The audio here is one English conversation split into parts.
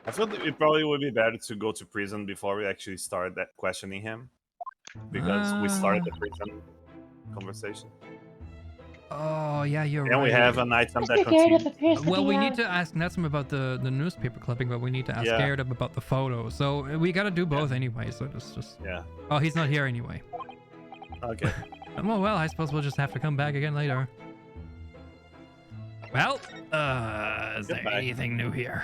I feel that it probably would be better to go to prison before we actually start that questioning him, because we started the prison conversation. Oh yeah, you're And right. we have an item that Mr. Garrideb continues. appears to Well, be we on. need to ask Natsum about the newspaper clipping, but we need to ask Yeah. Garrideb about the photo. So we gotta do both anyway. So just. Yeah. Oh, he's not here anyway. Okay. Well, I suppose we'll just have to come back again later. Well, is there Goodbye. anything new here?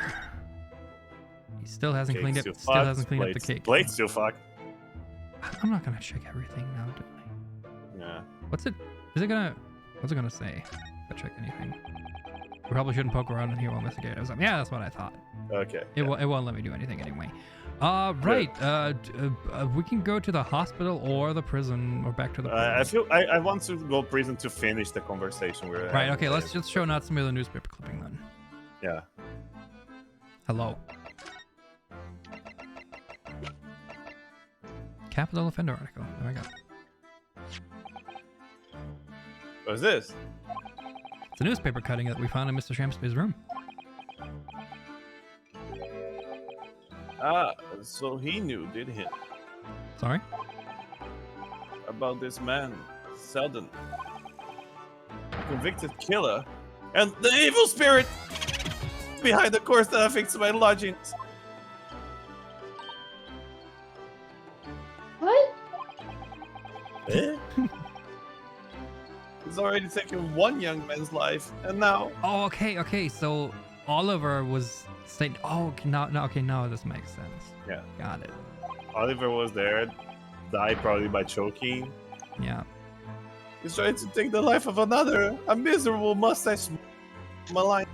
He still hasn't Cake's cleaned up. still Still fucked, hasn't cleaned up the plates- cake. Plates still fucked. I'm not gonna check everything now, do I? Yeah. What's it gonna say? If I check anything. We probably shouldn't poke around in here while Mr. Garrideb's up. Yeah, that's what I thought. Okay. It won't let me do anything anyway. Right. We can go to the hospital or the prison or back to the prison. I want to go prison to finish the conversation we're Right. having Okay. with Let's just show Natsumi the newspaper clipping then. Yeah. Hello. Capital offender article. There we go. What's this? It's a newspaper cutting that we found in Mr. Shamsby's room. Ah, so he knew, did he? Sorry? About this man, Selden. A convicted killer. And the evil spirit behind the course that affects my lodgings. What? Eh? He's already taken one young man's life, and now... Oh, okay. So Oliver was saying, oh, now this makes sense. Yeah. Got it. Oliver was there, died probably by choking. Yeah. He's trying to take the life of another, a miserable mustache malign.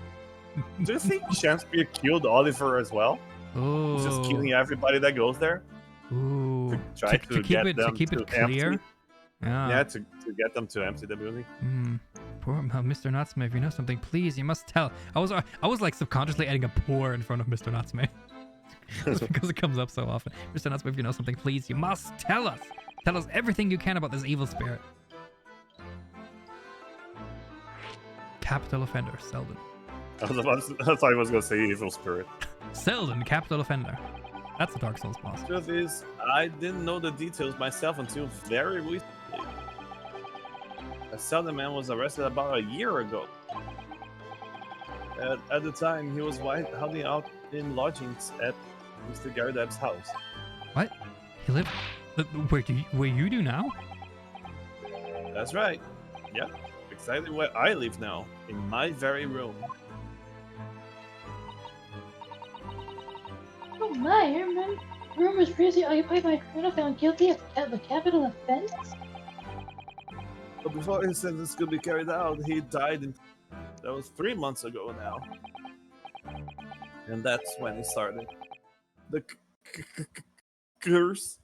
Do you think Shakespeare killed Oliver as well? Oh. He's just killing everybody that goes there? Ooh. To try to keep get it them to keep to it clear. empty? Yeah, to get them to empty the building. Poor Mr. Natsume, if you know something, please, you must tell. I was like subconsciously adding a poor in front of Mr. Natsume. Just because it comes up so often. Mr. Natsume, if you know something, please, you must tell us. Tell us everything you can about this evil spirit. Capital offender, Selden. I thought I was gonna say evil spirit. Selden, capital offender. That's the Dark Souls boss. Truth is, I didn't know the details myself until very recently. A Selden man was arrested about a year ago. At the time, he was hiding out in lodgings at Mr. Garrideb's house. What? He lived where you do now? That's right. Yep, exactly where I live now, in my very room. Oh my, your room was previously occupied by a criminal found guilty of a capital offense? But before his sentence could be carried out, he died. That was 3 months ago now. And that's when it started. The curse.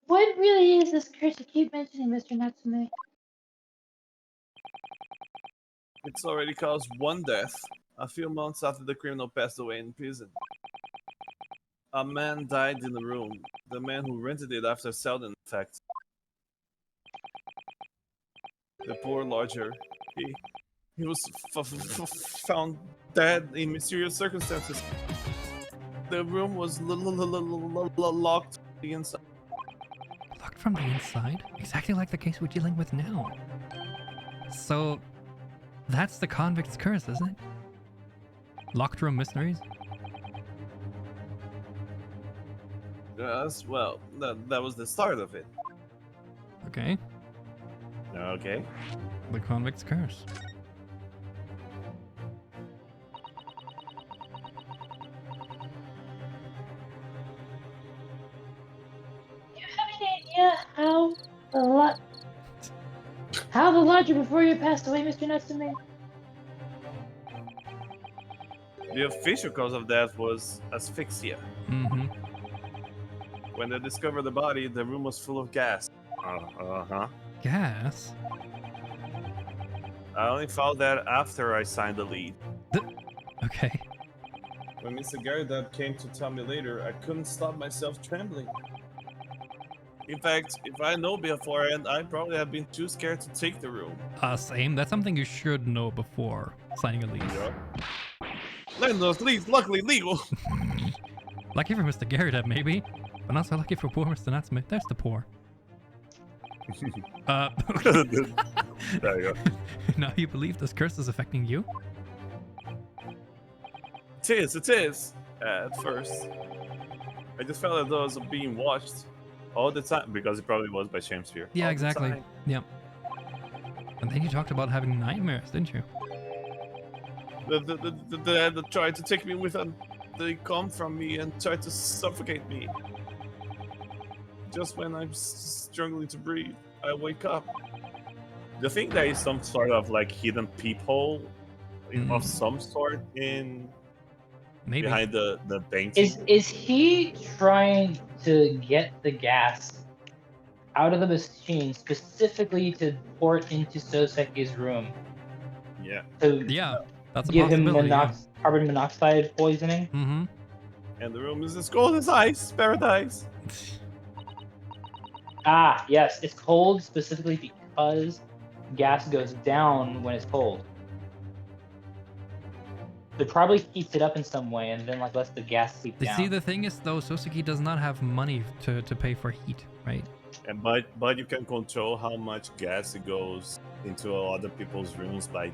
What really is this curse you keep mentioning, Mr. Natsume? It's already caused one death, a few months after the criminal passed away in prison. A man died in the room, the man who rented it after Selden, in fact. The poor lodger, he was found dead in mysterious circumstances. The room was locked from the inside. Locked from the inside? Exactly like the case we're dealing with now. So, that's the convict's curse, isn't it? Locked room mysteries? Yes, well, that was the start of it. Okay. Okay. The convict's curse. Do you have any idea how the lodger before you passed away, Mr. Natsume? The official cause of death was asphyxia. Mm-hmm. When they discovered the body, the room was full of gas. Uh-huh. Gas? I only found that after I signed the lead. Okay. When Mr. Garrideb came to tell me later, I couldn't stop myself trembling. In fact, if I know beforehand, I probably have been too scared to take the room. Same. That's something you should know before signing a lease. Yeah. Landlord's lease, luckily legal. Lucky for Mr. Garrideb, maybe, but not so lucky for poor Mr. Natsume. There's the poor. There you go. Now you believe this curse is affecting you? It is. At first. I just felt as though I was being watched all the time, because it probably was by Shamsphere. Yeah, all exactly. the time. Yep. And then you talked about having nightmares, didn't you? The dad that tried to take me with them, they come from me and tried to suffocate me. Just when I'm struggling to breathe, I wake up. Do you think there is some sort of like hidden peephole of some sort in Maybe. behind the painting? Is he trying to get the gas out of the machine specifically to pour it into Soseki's room? Yeah. To Yeah, that's a give him possibility. carbon monoxide poisoning? Mm-hmm. And the room is as cold as ice, paradise. Ah, yes, it's cold specifically because gas goes down when it's cold. It probably heats it up in some way and then like lets the gas seep You down. see, the thing is though, Soseki does not have money to pay for heat, right? And but you can control how much gas it goes into other people's rooms by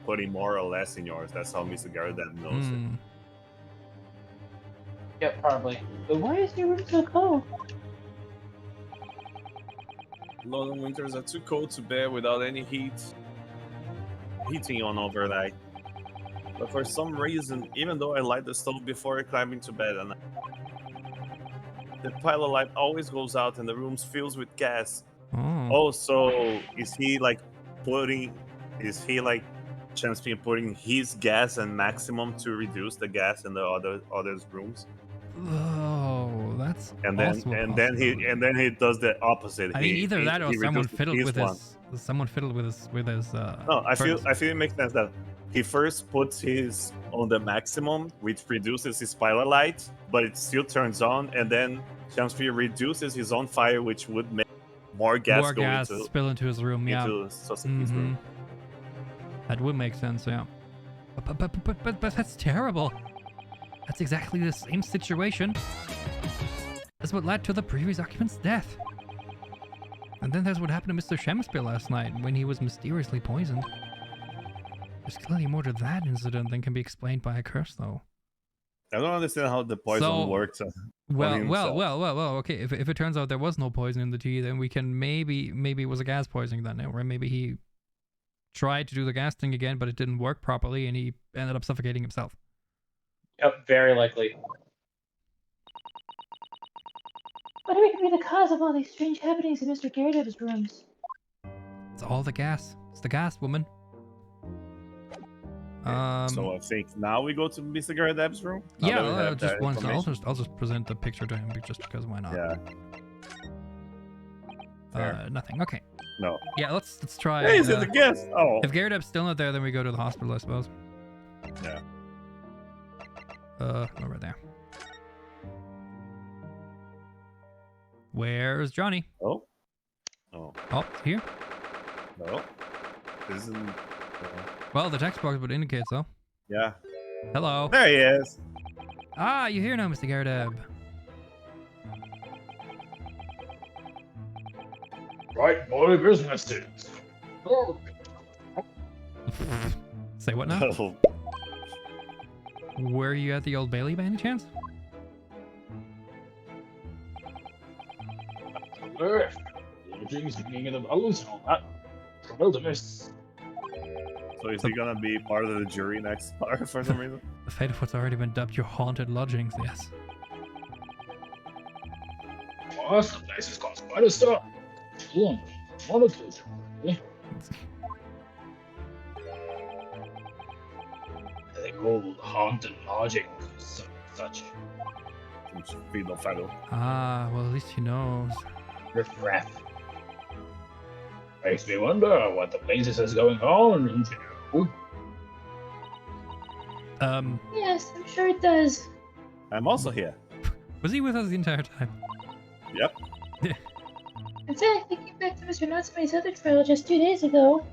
putting more or less in yours. That's how Mr. Garrideb knows it. Mm. Yep, probably. But why is your room so cold? London winters are too cold to bear without any heating on overnight. But for some reason, even though I light the stove before climbing to bed, and the pile of light always goes out and the room fills with gas. Oh. Oh, so is he like Champsy putting his gas and maximum to reduce the gas in the others rooms? Oh, that's And also a then he does the opposite. I mean, either that or he someone reduces fiddled with one. his. Someone fiddled with his. No, I feel furnace. it makes sense that he first puts his on the maximum, which reduces his pilot light, but it still turns on, and then Champsy reduces his own fire, which would make more gas More go gas into spill into his room. Yeah. Soseki's Mhm. room. That would make sense. Yeah. But that's terrible. That's exactly the same situation as what led to the previous occupant's death. And then there's what happened to Mr. Shemspeare last night when he was mysteriously poisoned. There's clearly more to that incident than can be explained by a curse, though. I don't understand how the poison So- works. Well. himself. Okay. If it turns out there was no poison in the tea, then we can maybe it was a gas poisoning then, or maybe he tried to do the gas thing again, but it didn't work properly, and he ended up suffocating himself. Yep, very likely. What could be the cause of all these strange happenings in Mr. Garrideb's rooms? It's all the gas. It's the gas, woman. So I think now we go to Mr. Garrideb's room. Now that we Yeah, have just that once. information. I'll just present the picture to him just because why not? Yeah. Fair. Nothing. Okay. No. Yeah, let's try. Hey, is it the guest? Oh. If Garrideb's still not there, then we go to the hospital, I suppose. Yeah. Over there. Where's Johnny? Oh. Oh. Oh, here. No. Isn't. Well, the text box would indicate so. Yeah. Hello. There he is. Ah, you're here now, Mr. Garrideb. Right, boy, businesses. Say what now? Oh. Were you at the Old Bailey by any chance? So is he gonna be part of the jury next part for some reason? The fate of what's already been dubbed your haunted lodgings, yes. Boss, the place is called Spider Store. They call haunted lodging, such. Feed no fellow. Ah, well, at least he knows. Riff raff. Makes me wonder what the places is going on, don't you know? Yes, I'm sure it does. I'm also here. Was he with us the entire time? Yep. fact, they came back to Mr. Natsume's other trial just 2 days ago.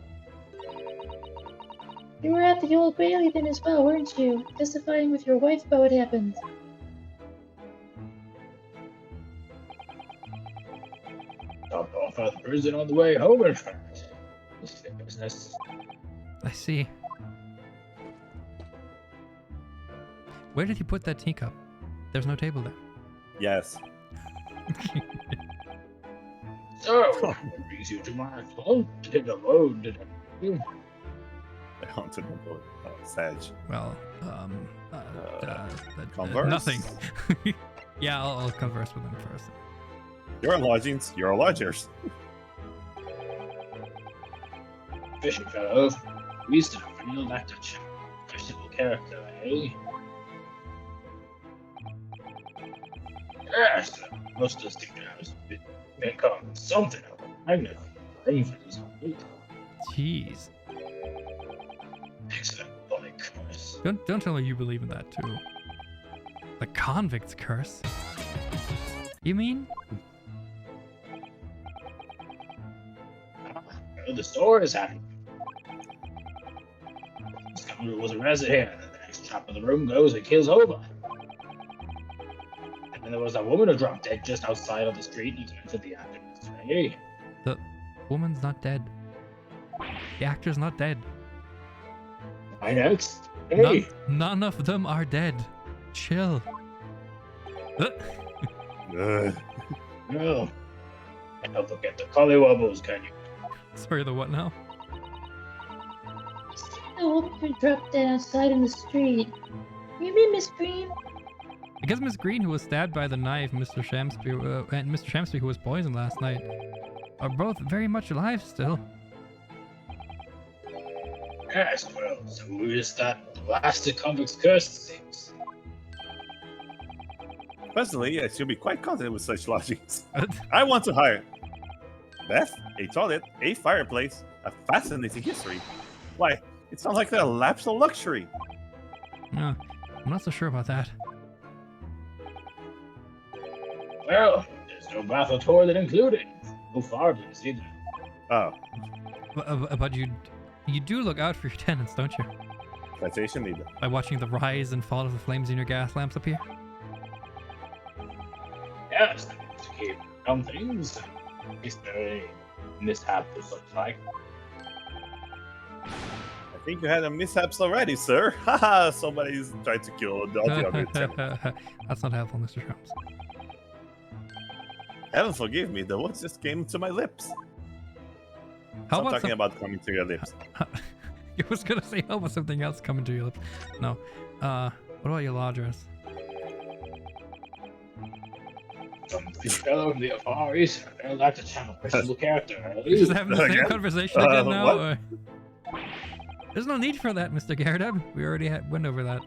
You were at the Old Bailey then as well, weren't you? Testifying with your wife about what happened. Dropped off at the prison on the way home, in fact. This business. I see. Where did you put that teacup? There's no table there. Yes. So, what brings you to my haunted abode? I haunted my boat. Sag. Well, Converse? nothing. Yeah, I'll converse with him first. Your lodgings, your lodgers. Fishy fellow. We used to feel like a questionable character, eh? Yes, most of those things has become something of a magnet. Jeez. Excellent boy curse. Don't tell me you believe in that too. The convict's curse? You mean? The story is happening. This scoundrel was arrested here, and the next chap in the room goes and kills over. And then there was that woman who dropped dead just outside on the street and entered the actor's way. The woman's not dead. The actor's not dead. Why next? Hey! None of them are dead. Chill. No. Don't forget the collywobbles, can you? Sorry, the what now? The woman who dropped dead outside in the street. You mean Miss Green? I guess Miss Green, who was stabbed by the knife, Mr. Shamsby, and Mr. Shamsby, who was poisoned last night, are both very much alive still. Yes, well, so who is that blasted convict's curse, it seems? Personally, yes, you'll be quite confident with such lodgings. I want to hire Beth, a toilet, a fireplace, a fascinating history. Why, it sounds like a lapse of luxury. I'm not so sure about that. Well, there's no bath or toilet included. No fireplace either. Oh, But you do look out for your tenants, don't you? citation needed. By watching the rise and fall of the flames in your gas lamps up here? Yes, to keep on things. Is there a mishap or such like? I think you had a mishaps already, sir. Haha, somebody's trying to kill the other tenant. That's not helpful, Mr. Shams. Heaven forgive me, the words just came to my lips. How Stop about talking about coming to your lips. I was gonna say, how about something else coming to your lips? No. What about your lodgers? Some fellow in the Far East, I don't like to channel questionable character. We're just having the same Again? conversation again now? What? Or... There's no need for that, Mr. Garrideb. We already went over that.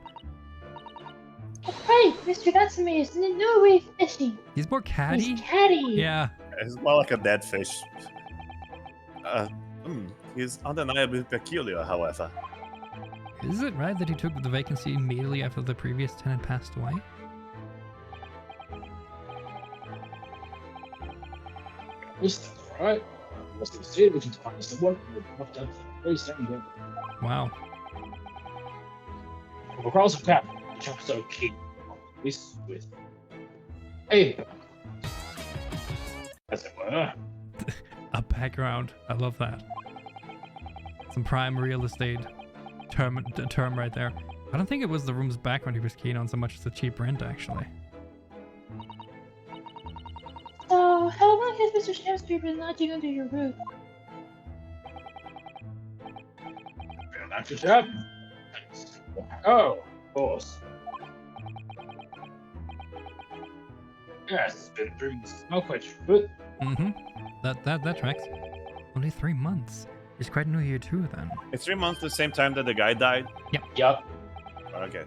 Right, Mr. Natsume is in no way fishy. He's more catty? He's catty. Yeah. It's more like a dead fish. He's undeniably peculiar, however. Is it right that he took the vacancy immediately after the previous tenant passed away? Is that right? What's the state we can find is the one who dropped dead for the very same day. Wow. Across the cap, the chap so keen. This with. Hey! As it were. A background. I love that. Some prime real estate term right there. I don't think it was the room's background he was keen on so much as the cheap rent, actually. So, how long has Mr. Shamsby been lodging under your roof? Feel like the chap? Oh, of course. Yes, it's been 3 months. Not quite sure, but Mm-hmm. That tracks. Only 3 months. He's quite new here too, then. It's 3 months the same time that the guy died? yup. Okay.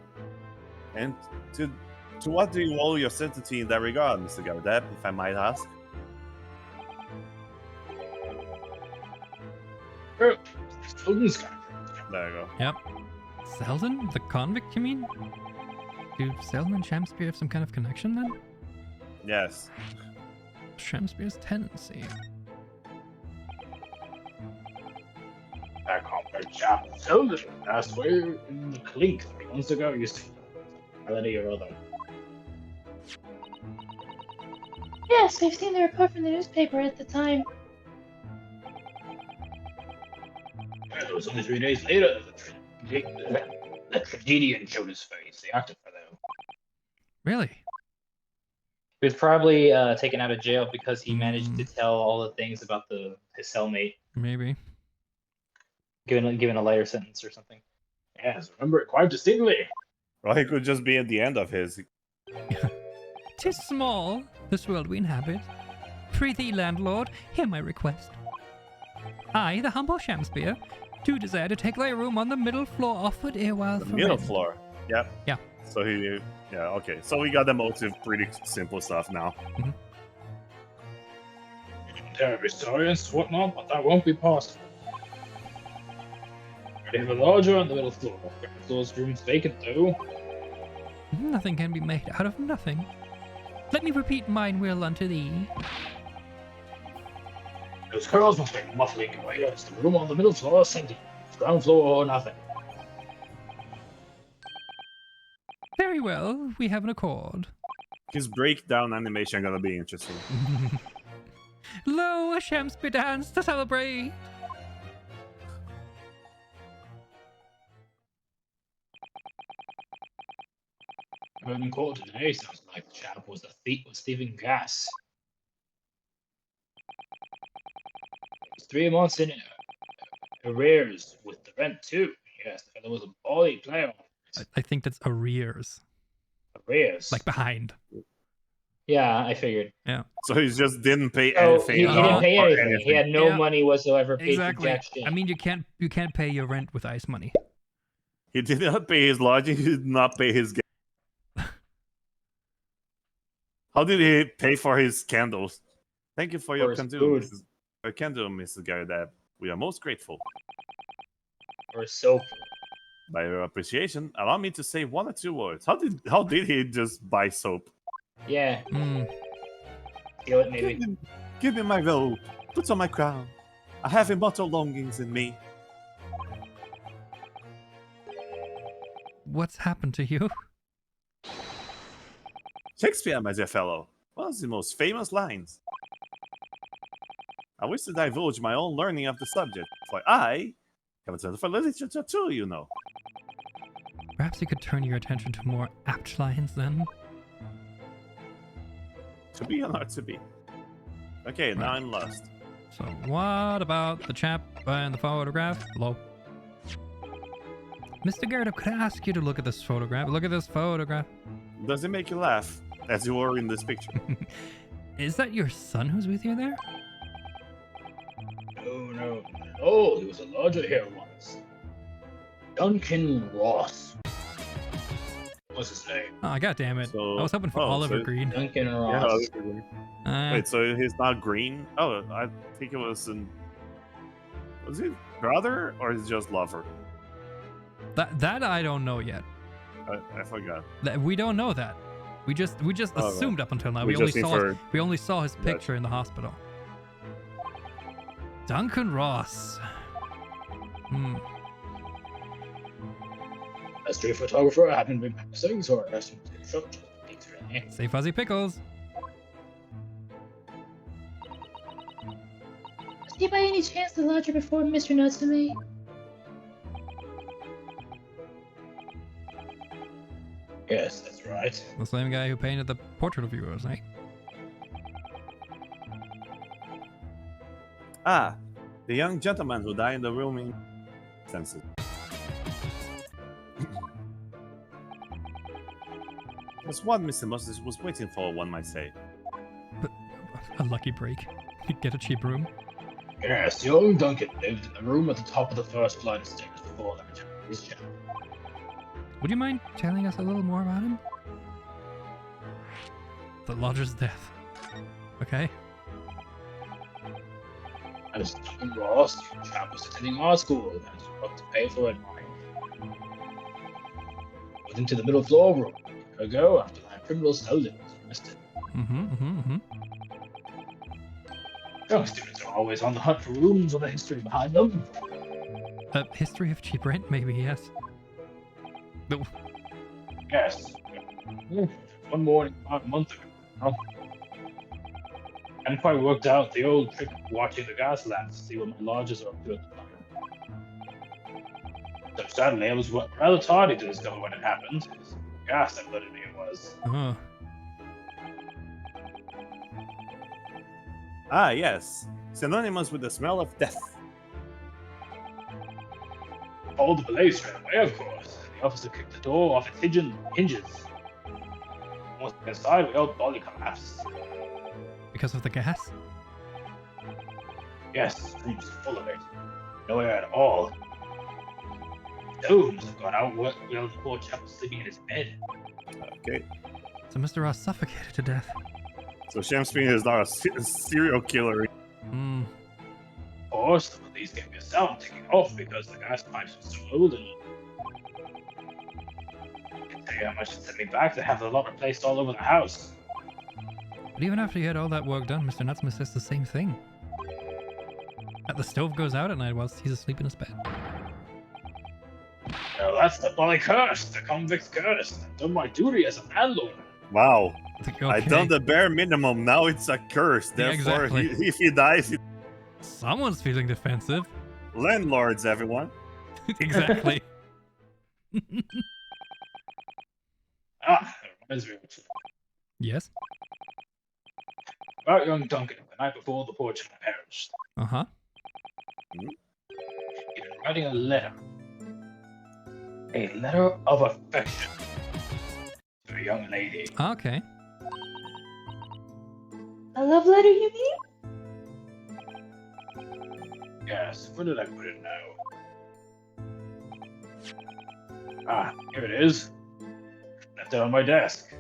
And to what do you owe your certainty in that regard, Mr. Garrideb, if I might ask? Oh, Sheldon's guy. There you go. Yep. Selden? The convict, you mean? Do Selden and Shamsby have some kind of connection, then? Yes. Shamsby's tenancy. That comrade chap Sheldon last way in the clink 3 months ago used to melody or other. Yes, I've seen the report from the newspaper at the time. And it was only 3 days later that the tragedian showed his face, the actor fellow. Really? He was probably taken out of jail because he managed to tell all the things about his cellmate, Maybe. given a lighter sentence or something. Yes, remember it quite distinctly. Or he could just be at the end of his. 'Tis small, this world we inhabit. Prithee, landlord, hear my request. I, the humble Shamspeare, do desire to take thy room on the middle floor offered erewhile The for middle rent. floor. Yeah. Yeah. So okay. So we got the motive, pretty simple stuff now. Terribly sorry and whatnot, but that won't be possible. They have a lodger on the middle floor. Those rooms vacant though. Nothing can be made out of nothing. Let me repeat mine will unto thee. Those girls must be muffling away. It's the room on the middle floor, empty. Ground floor or nothing. Very well, we have an accord. His breakdown animation gonna be interesting. Lo, a Shamspeare dance to celebrate. I've been caught today. Sounds like the chap was thieving gas. It's 3 months in arrears with the rent too. Yes, the fellow was a bally player. I think that's arrears. Arrears. Like behind. Yeah, I figured. Yeah. So he just didn't pay Oh, anything. he at didn't all, pay or anything. He had no Yeah. money whatsoever paid Exactly. for jack shit. I mean, you can't pay your rent with ice money. He did not pay his lodging. He did not pay his gas. How did he pay for his candles? Thank you for your his candle, food. Mr. Garrideb. We are most grateful. Or soap. By your appreciation, allow me to say 1 or 2 words. How did he just buy soap? Yeah, Mm. steal it maybe. Give me my robe. Put on my crown. I have immortal longings in me. What's happened to you? Shakespeare, my dear fellow, one of the most famous lines. I wish to divulge my own learning of the subject, for I have a turn for literature too, you know. Perhaps you could turn your attention to more apt lines then? To be or not to be. Okay, now Right. I'm lost. So what about the chap in the photograph? Hello. Mr. Garrideb, could I ask you to look at this photograph? Look at this photograph. Does it make you laugh, as you were in this picture? Is that your son who's with you there? No. Oh, he was a lodger here once. Duncan Ross. What's his name? Oh, god damn it. So- I was hoping for oh, Oliver so- Green. Duncan Yeah, Ross. wait, so he's not green? Oh, I think it was was he brother or is it just lover? that I don't know yet. I forgot. We don't know that. We just Oh, right. assumed up until now. We We only just saw inferred. we only saw his picture in the hospital. Duncan Ross. Hmm. A street photographer I haven't been passing, so I asked him to shot. Thanks, really. Say fuzzy pickles. Was he by any chance the lodger before Mr. Natsume? Yes, that's right. The same guy who painted the portrait of yours, eh? Ah, the young gentleman who died in the room in senses. There's one Mr. Moses was waiting for, one might say. A lucky break. Get a cheap room. Yes, young Duncan lived in the room at the top of the first flight of stairs before the return of his chapel. Would you mind telling us a little more about him? The lodger's death. Okay. As Duncan Ross, the chap was attending art school and had work to pay for it. Went into the middle floor room a year ago after that criminal Sheldon was arrested. Young students are always on the hunt for rooms with a history behind them. A history of cheap rent, maybe, yes. No. Yes. One morning about a month ago. Huh? Hadn't quite worked out the old trick of watching the gas lamps to see what my lodgers are up to at the time. So sadly, I was rather tardy to discover what had happened. It was gas that blooded me it was. Oh. Ah, yes. Synonymous with the smell of death. Called the police straight away, of course. The officer kicked the door off its hinges. Once inside, we all body collapsed. Because of the gas? Yes, the room was full of it. No air at all. Stones have gone out while the poor chap was sleeping in his bed. Okay. So Mr. Ross suffocated to death. So Shamspeed is not a serial killer. Hmm. Of course, the police gave me a sound ticking off because the gas pipes were so old and I can tell you how much it set me back to have the lot replaced all over the house. But even after you had all that work done, Mr. Nutsmith says the same thing. That the stove goes out at night whilst he's asleep in his bed. Well, that's the bloody curse, the convict's curse. I've done my duty as a landlord. Wow. Okay. I done the bare minimum. Now it's a curse. Yeah, Therefore, exactly. if he dies, Someone's feeling defensive. landlords, everyone. Exactly. Ah, that reminds me of Yes. about young Duncan the night before the poor chap perished. Uh-huh. He'd been writing a letter. A letter of affection to a young lady. Okay. A love letter, you mean? Yes, where did I put it now? Ah, here it is. Left it on my desk.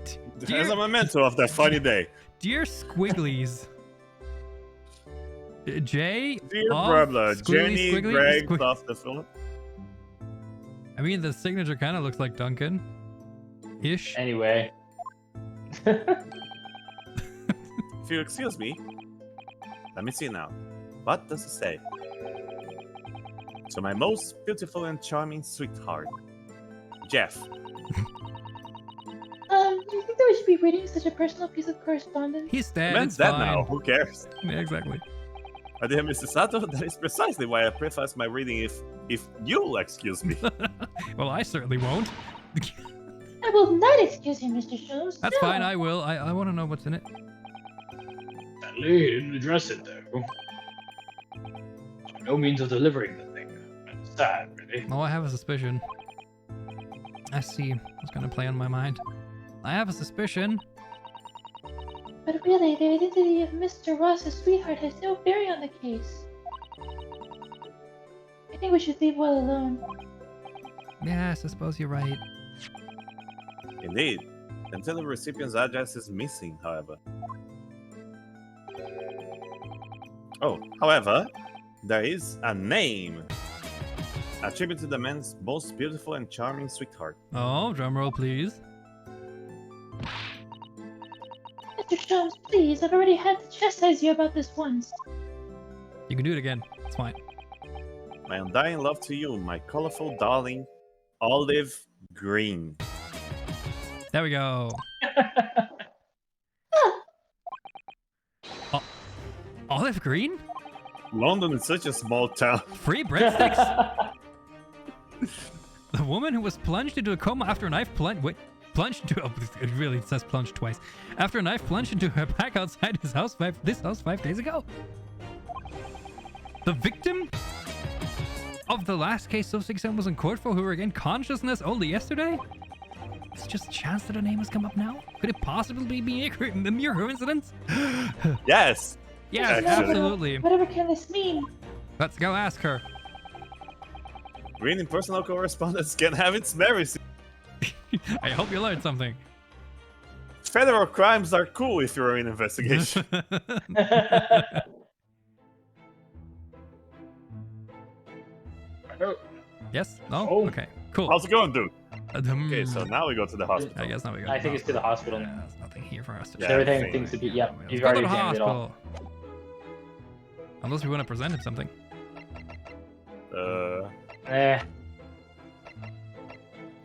As a memento of that funny day. Dear Squigglies. J. Dear of brother, Squiggly, Jenny, Squiggly, Greg, Squig- off the film. I mean, the signature kind of looks like Duncan-ish. Anyway. If you excuse me, let me see now. What does it say? To my most beautiful and charming sweetheart, Jeff. Do you think that we should be reading such a personal piece of correspondence? He's dead. Man's It's dead fine. now. Who cares? Yeah, exactly. My dear Mr. Sato, that is precisely why I preface my reading if you'll excuse me. Well, I certainly won't. I will not excuse you, Mr. Shows. That's no. fine. I will. I want to know what's in it. Sadly, he didn't address it though. No means of delivering the thing. It's sad, really. Oh, I have a suspicion. I see what's going to play on my mind. I have a suspicion. But really, the identity of Mr. Ross's sweetheart has no bearing on the case. I think we should leave well alone. Yes, I suppose you're right. Indeed. Until the recipient's address is missing, however. Oh, however, there is a name. Attributed to the man's most beautiful and charming sweetheart. Oh, drumroll, please. Mr. Shows, please, I've already had to chastise you about this once. You can do it again. It's fine. My undying love to you, my colorful darling, Olive Green. There we go. Olive Green? London is such a small town. Free breadsticks? The woman who was plunged into a coma after a knife plunged into. Oh, it really says plunged twice. After a knife plunged into her back outside this house 5 days ago. The victim of the last case Soseki-san was in court for, who regained consciousness only yesterday? It's just a chance that her name has come up now? Could it possibly be a mere coincidence? Yes. Yes, Actually. absolutely. Whatever can this mean? Let's go ask her. Reading personal correspondence can have its merits. I hope you learned something. Federal crimes are cool if you're in investigation. Yes? No? Oh. Okay, cool. How's it going, dude? Okay, so now we go to the hospital. I guess now we go. I think it's to the hospital. Yeah, there's nothing here for us to Yeah, check. Everything same. seems to be. Yep, Let's you've go to already the examined it all. hospital. Unless we want to present him something.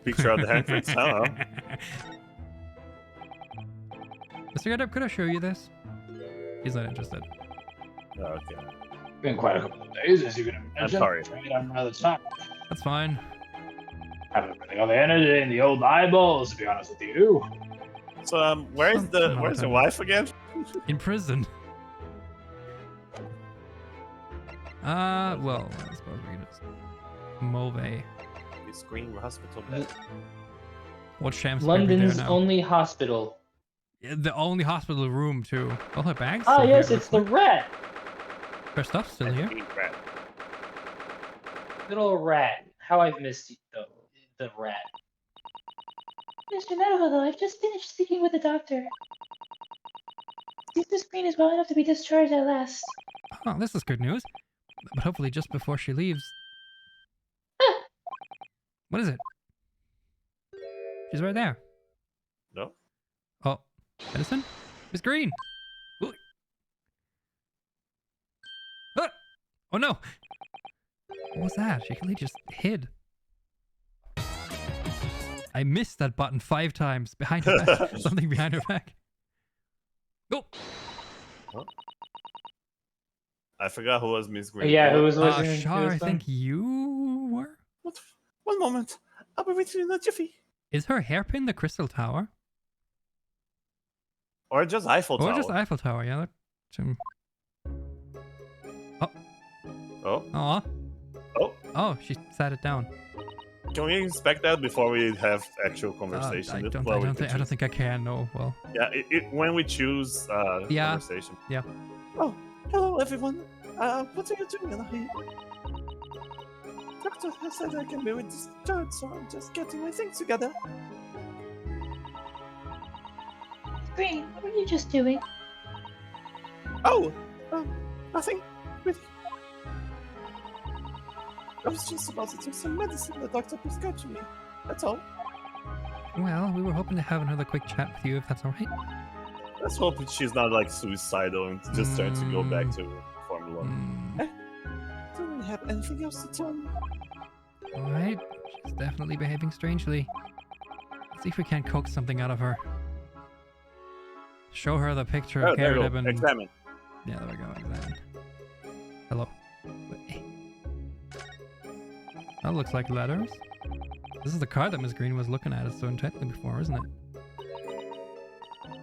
Picture of the handprints? Hello. Mr. Garrideb, could I show you this? He's not interested. Oh, okay. Been quite a couple of days, as you can imagine. I'm sorry. I'm rather tired. That's fine. Haven't really got the energy in the old eyeballs, to be honest with you. So, where's your wife again? In prison. Well, I suppose we can just move. The screen hospital bed. What shams London's now? only hospital. Yeah, the only hospital room too. All her bags. Ah, still yes, here. it's the rat. Her stuff's still here. Little rat. How I've missed the rat. Mr. Naruhodo, I've just finished speaking with the doctor. Seems the screen is well enough to be discharged at last. Oh, this is good news. But hopefully just before she leaves. What is it? She's right there. No. Oh, Edison? Miss Green! Ooh. Ah! Oh no! What was that? She clearly just hid. I missed that button 5 times behind her back. Something behind her back. Oh! I forgot who was Miss Green. Yeah, who was listening Shar, to I this think you were? What? One moment. I'll be with you in a jiffy. Is her hairpin the Crystal Tower? Or just Eiffel Tower. Or just Eiffel Tower, yeah. Oh. Oh. Aw. Oh. Oh, she sat it down. Can we inspect that before we have actual conversation? I don't think I can, no. Well. Yeah, when we choose conversation. Yeah. Oh, hello everyone. What are you doing here? Doctor has said I can be with this discharged, so I'm just getting my things together. Green, what were you just doing? Oh, nothing. Really. I was just about to take some medicine the doctor prescribed to me. That's all. Well, we were hoping to have another quick chat with you, if that's alright. Let's hope she's not like suicidal and just trying to go back to Formula 1. I don't really have anything else to tell you. Alright, she's definitely behaving strangely. Let's see if we can't coax something out of her. Show her the picture of There we Garrideb go. and... Examine. Yeah, there we go, examine. Hello. That looks like letters. This is the card that Miss Green was looking at so intently before, isn't it?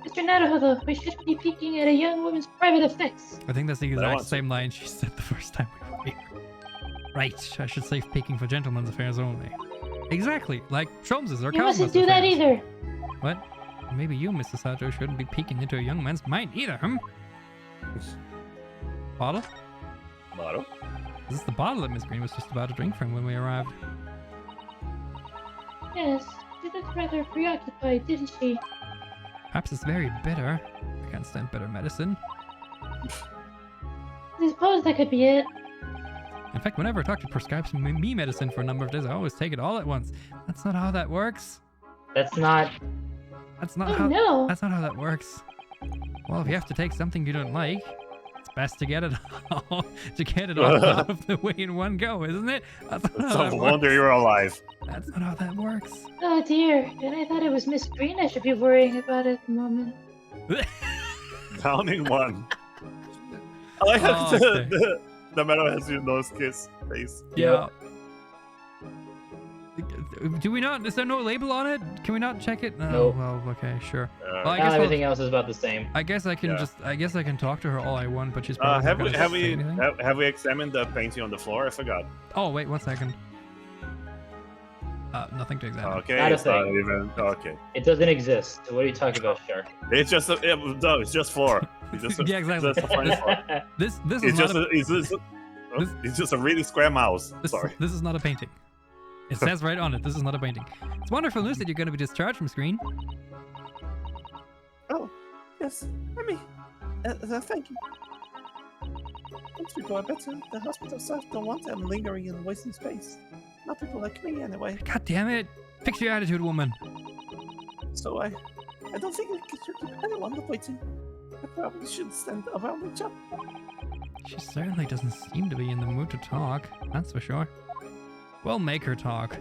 Mr. Naruhodo, we should be peeking at a young woman's private effects. I think that's the exact want same line she said the first time we were here. Right, I should say peeking for gentlemen's affairs only. Exactly, like Sholmes's or You mustn't Calvin's do that affairs. either. What? Maybe you, Mrs. Sato, shouldn't be peeking into a young man's mind either, Bottle? Bottle? This is the bottle that Miss Green was just about to drink from when we arrived. Yes, she looked rather preoccupied, didn't she? Perhaps it's very bitter. I can't stand bitter medicine. I suppose that could be it. In fact, whenever a doctor prescribes me medicine for a number of days, I always take it all at once. That's not how that works. That's not. That's not Oh how. no! That's not how that works. Well, if you have to take something you don't like, it's best to get it all out of the way in one go, isn't it? That's not how It's that a wonder works. you're alive. That's not how that works. Oh dear, and I thought it was Miss Green I should be worrying about at the moment. Down in one. I like how Oh, okay. the metal has your nose kiss face. Yeah. Do we not? Is there no label on it? Can we not check it? No. Nope. Well, okay, sure. Well, I Now guess everything else is about the same. I guess I can Yeah. just. I guess I can talk to her all I want, but she's probably not gonna say anything. have we examined the painting on the floor? I forgot. Oh wait, 1 second. Nothing to examine. Okay, Not a it's not thing. even okay. It doesn't exist. So what are you talking about, Shar? It's just no, it's just floor. It's just a, Yeah, exactly. Just a fine floor. This is It's not just a, it's just a really square mouse. Sorry. this is not a painting. It says right on it. This is not a painting. It's wonderful news that you're going to be discharged from screen. Oh, yes. Thank you. Once people are better, the hospital staff don't want them lingering and wasting space. Not people like me, anyway. God damn it! Fix your attitude, woman. So I don't think we should keep anyone waiting. I probably should stand around and chat. She certainly doesn't seem to be in the mood to talk. That's for sure. We'll make her talk.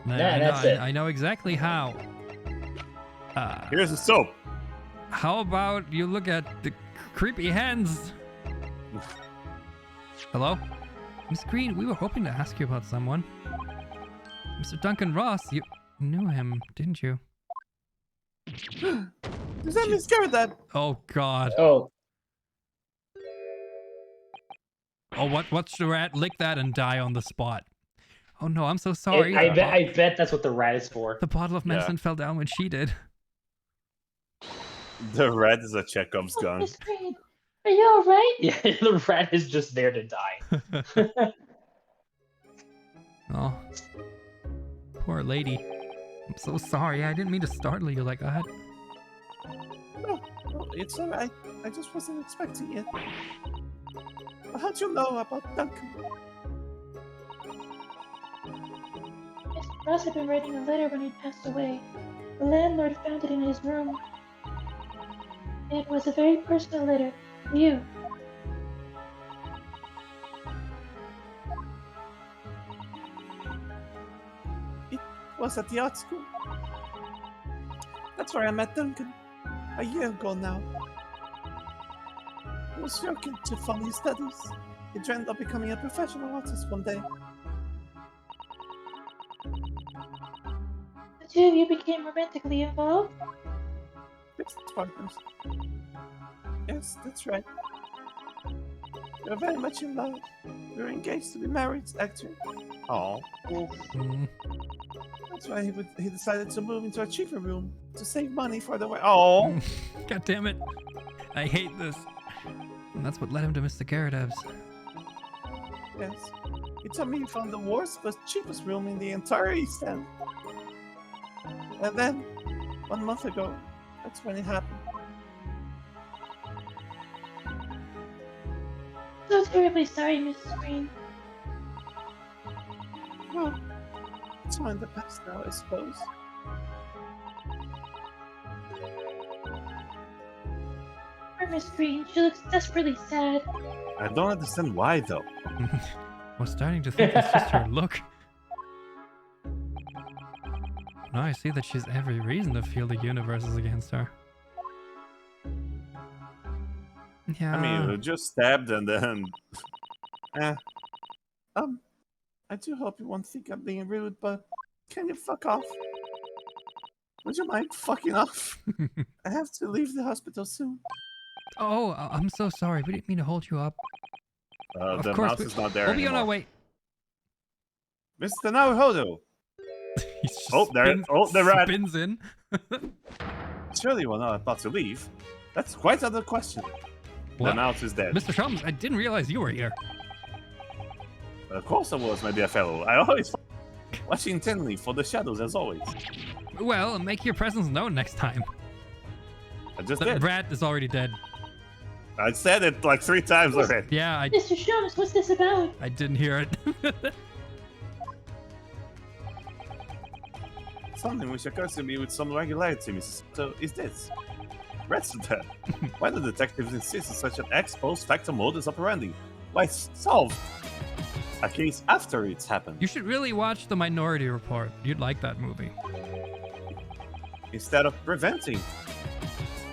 That's it. I know exactly how. Here's the soap. How about you look at the creepy hands? Hello? Miss Green, we were hoping to ask you about someone. Mr. Duncan Ross, you knew him, didn't you? Does that Mr Garrideb? Oh, God. Oh, Oh, what's the rat? Lick that and die on the spot. Oh, no, I'm so sorry. I bet that's what the rat is for. The bottle of medicine fell down when she did. The rat is a Chekhov's Oh, gun. Miss Green, are you alright? Yeah, the rat is just there to die. Oh, poor lady. I'm so sorry. I didn't mean to startle you like that. No, it's alright. I just wasn't expecting it. How'd you know about Duncan? Mr. Ross had been writing a letter when he passed away. The landlord found it in his room. It was a very personal letter to you. It was at the art school. That's where I met Duncan. A year ago now. He was working to fund his studies. He dreamed of becoming a professional artist one day. The two of you became romantically involved. Business partners. Yes, that's right. We were very much in love. We were engaged to be married, actually. Oh. Mm. That's why he decided to move into a cheaper room to save money for the way. Oh. God damn it. I hate this. And that's what led him to Mr. Garrideb's. Yes. He told me he found the worst but cheapest room in the entire East End. And then, 1 month ago, that's when it happened. So terribly sorry, Mrs. Green. Well, it's all in the past now, I suppose. Poor Miss Green, she looks desperately sad. I don't understand why, though. We're starting to think it's just her look. Now I see that she's every reason to feel the universe is against her. Yeah. I mean, we just stabbed and then... I do hope you won't think I'm being rude, but can you fuck off? Would you mind fucking off? I have to leave the hospital soon. Oh, I'm so sorry. We didn't mean to hold you up. Of The course, mouse is not there we'll be on our anymore. way. Mr. Naruhodo! He's just the rat. spins in. Surely you were not about to leave. That's quite another question. What? The mouse is dead. Mr. Shums, I didn't realize you were here. Of course I was, my dear fellow. I always watch intently for the shadows, as always. Well, make your presence known next time. I just The did. rat is already dead. I said it like 3 times already. Yeah, Mr. Shums, what's this about? I didn't hear it. Something which occurs to me with some regularity, Mrs. So is this. Rats to death. Why do detectives insist on such an ex post facto modus operandi? Why it's solved a case after it's happened, You should really watch The Minority Report. You'd like that movie. instead of preventing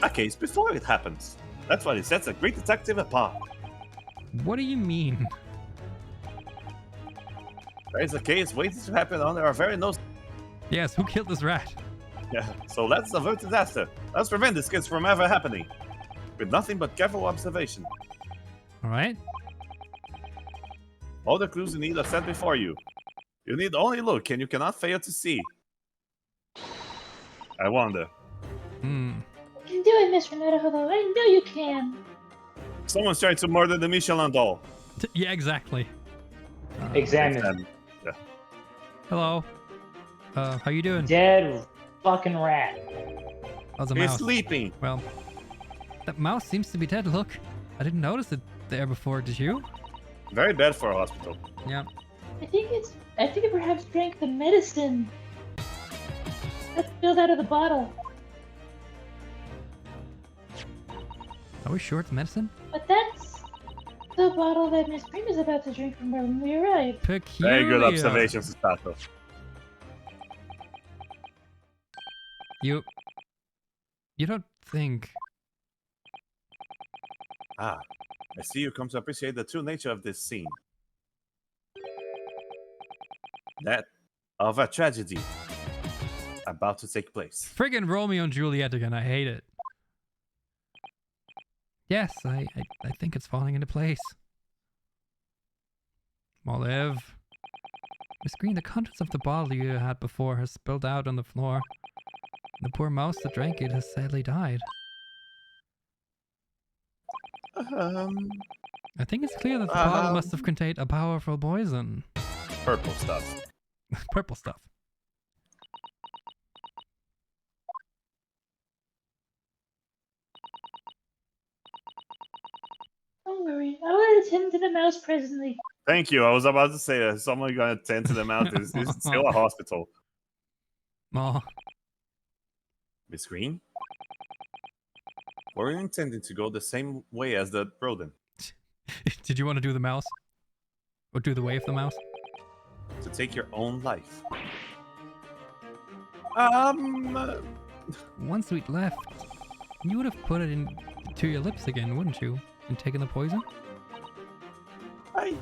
a case before it happens. That's what it sets a great detective apart. What do you mean? There is a case waiting to happen under our very nose. Yes, who killed this rat? Yeah, so let's avert disaster. Let's prevent this case from ever happening. With nothing but careful observation. Alright? All the clues you need are set before you. You need only look, and you cannot fail to see. I wonder. You can do it, Mr. Naruhodo. I know you can. Someone's trying to murder the Michelin doll. Yeah, exactly. Examine. And Hello. How you doing? Dead fucking rat. How's a he's mouse? sleeping. Well, that mouse seems to be dead. Look, I didn't notice it there before. Did you? Very bad for a hospital. Yeah. I think it perhaps drank the medicine that spilled out of the bottle. Are we sure it's medicine? But that's The bottle that Miss Green is about to drink from when we arrived. Peculiar. Very good observation, Susato. You don't think... Ah, I see you come to appreciate the true nature of this scene. That of a tragedy about to take place. Friggin' Romeo and Juliet again, I hate it. Yes, I think it's falling into place. Olive. Miss Green, the contents of the bottle you had before has spilled out on the floor. The poor mouse that drank it has sadly died. I think it's clear that the bottle must have contained a powerful poison. Purple stuff. Purple stuff. Don't worry, I will attend to the mouse presently. Thank you. I was about to say that someone gonna tend to the mouth. It's still a hospital. Oh, Miss Green? Were you intending to go the same way as the rodent? did you want to do the mouse? Or do the way of the mouse? To take your own life? Once we'd left, you would have put it into your lips again, wouldn't you? And taken the poison? I...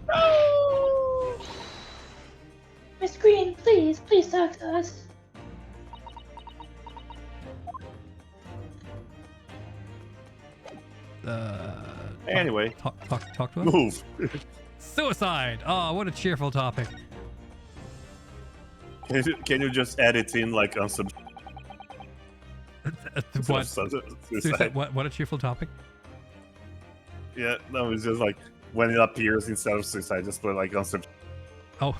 No! Miss Green, please talk to us. Anyway, Talk to us? move. Suicide! Oh, what a cheerful topic. Can you just add it in like on some What? suicide? Suicide? What a cheerful topic. Yeah, no, it's just like when it appears instead of suicide, just put like on some. Oh.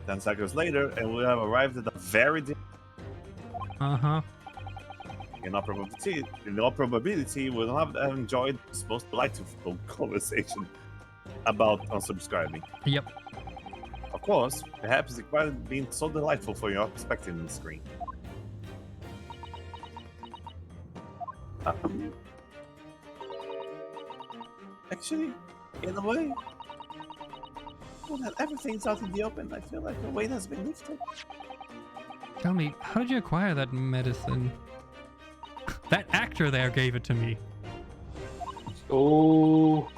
10 seconds later, and we have arrived at a very. Uh-huh. In all probability, we'll have enjoyed this most delightful conversation about unsubscribing. Yep. Of course, perhaps it might have been so delightful for your perspective on the screen. Actually, in a way, now that everything's out in the open, I feel like the weight has been lifted. Tell me, how did you acquire that medicine? That actor there gave it to me. Oh,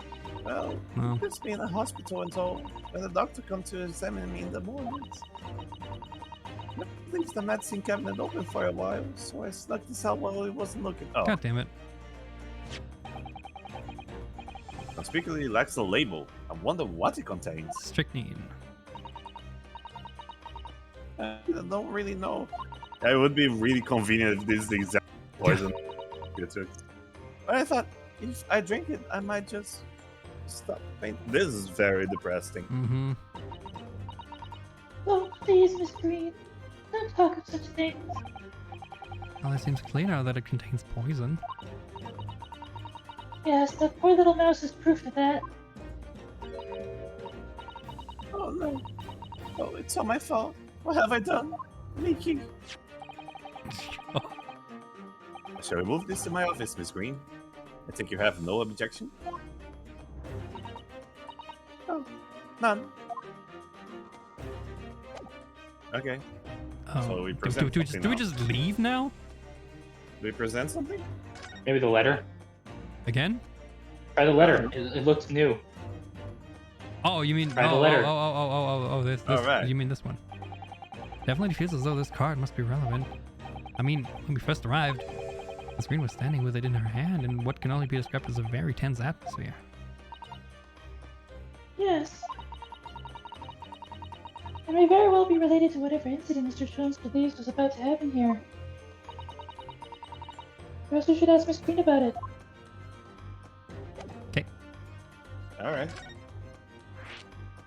Well, Oh. it's been in a hospital until when the doctor comes to examine me in the mornings. Leaves the medicine cabinet open for a while, so I snuck this out while he wasn't looking. Oh, God damn it. conspicuously lacks a label. I wonder what it contains. Strychnine. I don't really know. It would be really convenient if this is the exact poison you took. But I thought, if I drink it, I might just stop pain. This is very depressing. Mm-hmm. Oh, please, Miss Green, don't talk of such things. Well, it seems clear now that it contains poison. Yes, that poor little mouse is proof of that. Oh no. Oh, it's all my fault. What have I done? Leaky. Shall we move this to my office, Miss Green? I think you have no objection? Oh, none. Okay. So we present do we just leave now? Do we present something? maybe the letter. Again? Try the letter. It looks new. Oh, you mean Try the letter. This Alright. You mean this one? Definitely feels as though this card must be relevant. I mean, when we first arrived, Miss Green was standing with it in her hand in what can only be described as a very tense atmosphere. Yes. It may very well be related to whatever incident Mr. Jones believes was about to happen here. Perhaps we should ask Miss Green about it. Okay, Alright.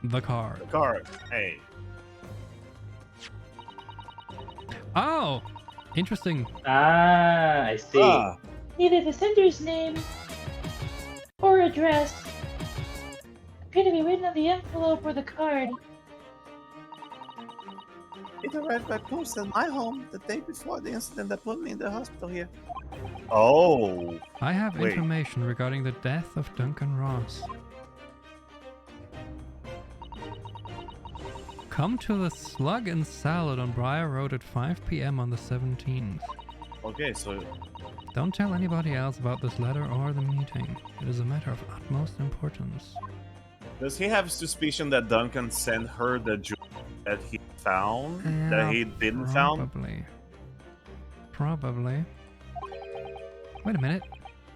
the card. The card. Hey. Oh, interesting. Ah, I see. Ah, Neither the sender's name or address appear to be written on the envelope or the card. It arrived by post at my home the day before the incident that put me in the hospital here. Oh. I have Wait. information regarding the death of Duncan Ross. Come to the Slug and Salad on Briar Road at 5 p.m. on the 17th. Okay, so Don't tell anybody else about this letter or the meeting. It is a matter of utmost importance. does he have suspicion that Duncan sent her the jewel that he found that he didn't found? Probably. Wait a minute.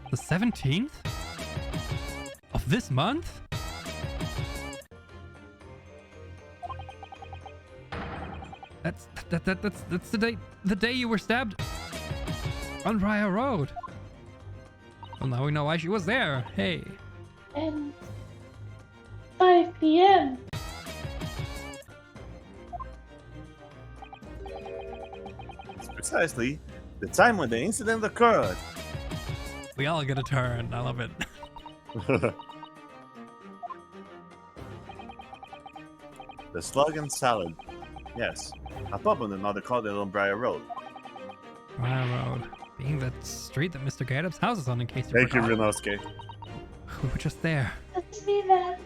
The 17th? Of this month? That's the day you were stabbed on Briar Road. Well, now we know why she was there. Hey. And 5 p.m. It's precisely the time when the incident occurred. We all get a turn. I love it. The Slug and Salad. Yes, a pub on another corner on Briar Road. Briar Road. Being the street that Mr. Garrideb's house is on, in case you Thank you, forgot. Rinosuke. We were just there. Does mean that?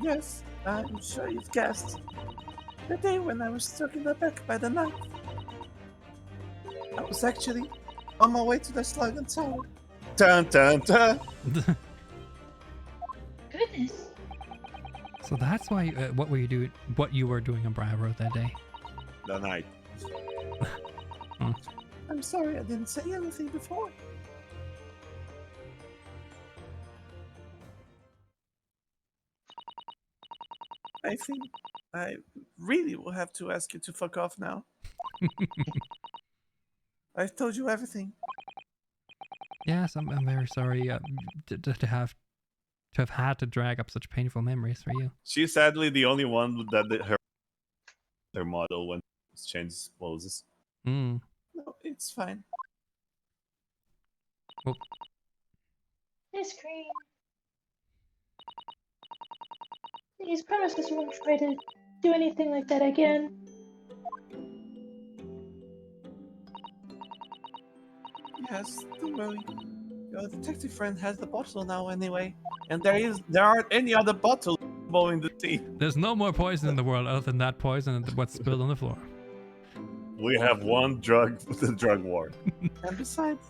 Yes, I'm sure you've guessed. The day when I was struck in the back by the knife. I was actually on my way to the Slug and Salad. Dun dun dun! Goodness. So that's why. What were you doing? What you were doing on Briar Road that day? The night. Hmm. I'm sorry I didn't say anything before. I think I really will have to ask you to fuck off now. I've told you everything. Yes, I'm very sorry to have had to drag up such painful memories for you. She's sadly the only one that her model when she changes poses. Mm. No, it's fine. Miss Green. Please promise us you won't try to do anything like that again. Yes, don't worry. Your detective friend has the bottle now anyway. And there aren't any other bottles in the sea. There's no more poison in the world other than that poison and what's spilled on the floor. We have one drug, the drug war. And besides,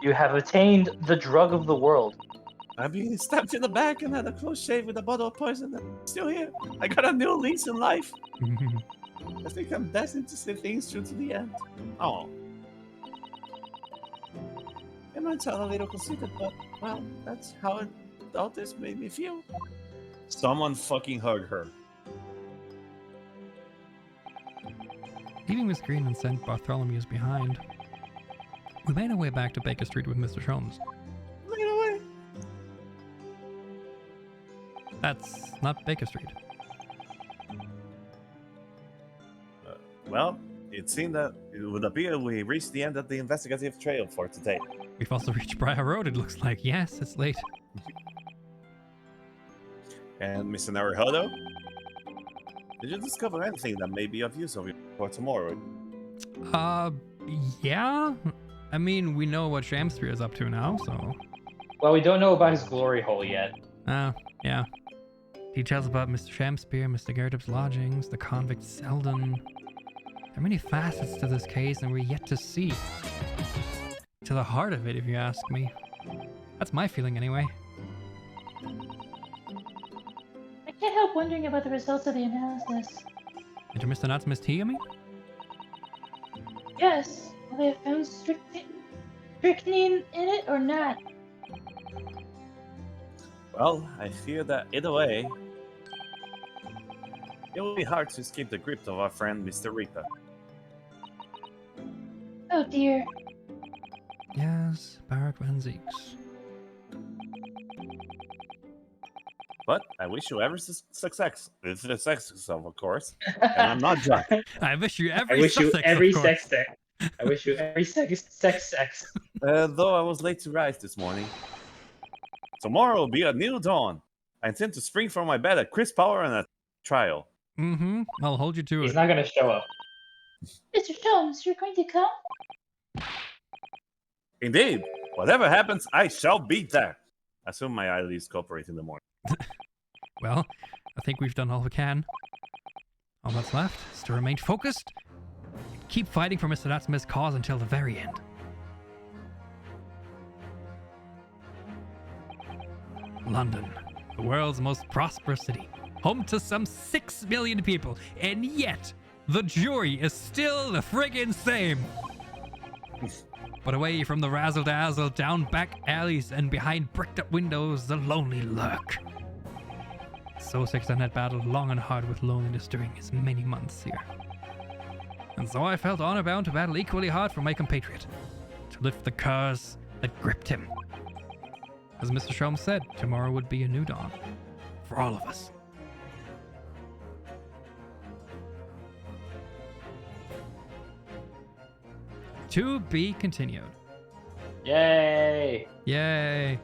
You have attained the drug of the world. I'm being stabbed in the back and had a close shave with a bottle of poison. And I'm still here. I got a new lease in life. I think I'm destined to see things through to the end. Oh. It might sound a little conceited, but, well, that's how all this made me feel. Someone fucking hug her. Leaving Miss Green and St. Bartholomew's behind, we made our way back to Baker Street with Mr. Sholmes. Look away. That's not Baker Street. Well, it seemed that it would appear we reached the end of the investigative trail for today. We've also reached Briar Road, it looks like. Yes, it's late. And Mr. Naruhodo? Did you discover anything that may be of use for tomorrow? Yeah? I mean, we know what Shamspeare is up to now, so... Well, we don't know about his glory hole yet. Yeah. Details about Mr. Shamspeare, Mr. Garrideb's lodgings, the convict Selden. There are many facets to this case, and we're yet to see. To the heart of it, if you ask me. That's my feeling, anyway. I can't help wondering about the results of the analysis. Into Mr. Natsume's tea, I mean? Yes, will they have found strychnine in it or not? Well, I fear that either way, it will be hard to escape the grip of our friend Mr. Reaper. Oh dear. Yes, Barrack Van Zeeks. But I wish you every success. It's a success, of course. And I'm not drunk. I wish you I every wish you success, every of course. sex. I wish you every sex. Though I was late to rise this morning. Tomorrow will be a new dawn. I intend to spring from my bed at crisp power and a trial. Mm-hmm. I'll hold you to He's it. not gonna show up. Mr. Jones, you're going to come? Indeed, whatever happens, I shall be there. I assume my eyelids cooperate in the morning. Well, I think we've done all we can. All that's left is to remain focused. Keep fighting for Mr. Natsume's cause until the very end. London, the world's most prosperous city, home to some 6 million people, and yet the jury is still the friggin' same. But away from the razzle-dazzle, down back alleys and behind bricked-up windows, the lonely lurk. Soseki-san had battled long and hard with loneliness during his many months here. And so I felt honor-bound to battle equally hard for my compatriot, to lift the curse that gripped him. As Mr. Sholmes said, tomorrow would be a new dawn for all of us. To be continued. Yay! Yay!